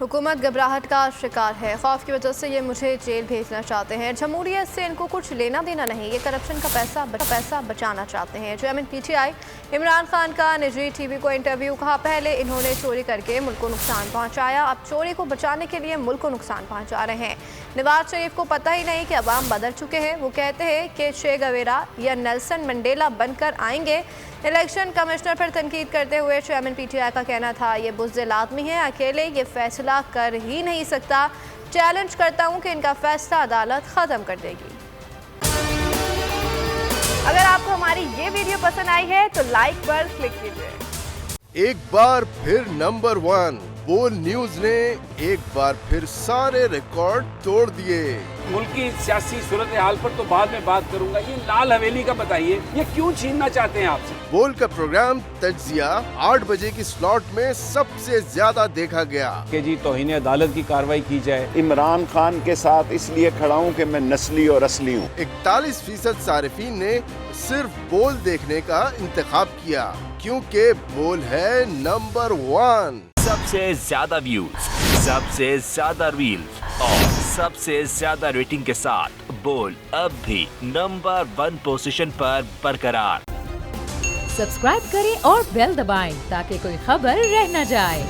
हुकूमत घबराहट का शिकार है। खौफ की वजह से ये मुझे जेल भेजना चाहते हैं। जमहूरियत से इनको कुछ लेना देना नहीं, ये करप्शन का पैसा बचाना चाहते हैं। चेयरमैन पीटीआई इमरान खान का निजी टीवी को इंटरव्यू। कहा, पहले इन्होंने चोरी करके मुल्क को नुकसान पहुंचाया, अब चोरी को बचाने के लिए मुल्क को नुकसान पहुंचा रहे हैं। नवाज शरीफ को पता ही नहीं कि अवाम बदल चुके हैं। वो कहते हैं कि चे गवेरा या नेल्सन मंडेला बनकर आएंगे। इलेक्शन कमिश्नर पर तनकीद करते हुए चेयरमैन पीटीआई का कहना था, ये बुज़दिल आदमी है, अकेले ये फैसला कर ही नहीं सकता। चैलेंज करता हूं कि इनका फैसला अदालत ख़त्म कर देगी। अगर आपको हमारी ये वीडियो पसंद आई है तो लाइक पर क्लिक कीजिए। एक बार फिर नंबर 1 बोल न्यूज ने एक बार फिर सारे रिकॉर्ड तोड़ दिए। मुल्क की सियासी सूरत हाल पर तो बाद में बात करूंगा, ये लाल हवेली का बताइए, ये क्यों छीनना चाहते हैं आपसे? बोल का प्रोग्राम तज्जिया 8 बजे की स्लॉट में सबसे ज्यादा देखा गया कि जी तौहीन अदालत की कार्रवाई की जाए। इमरान खान के साथ इसलिए खड़ा हूँ कि मैं नस्ली और असली हूँ। 41% सारिफीन ने सिर्फ बोल देखने का इंतखाब किया, क्योंकि बोल है नंबर 1। सबसे ज्यादा व्यूज, सबसे ज्यादा रील्स और सबसे ज्यादा रेटिंग के साथ बोल अब भी नंबर 1 पोजीशन पर बरकरार। सब्सक्राइब करें और बेल दबाएं ताकि कोई खबर रह न जाए।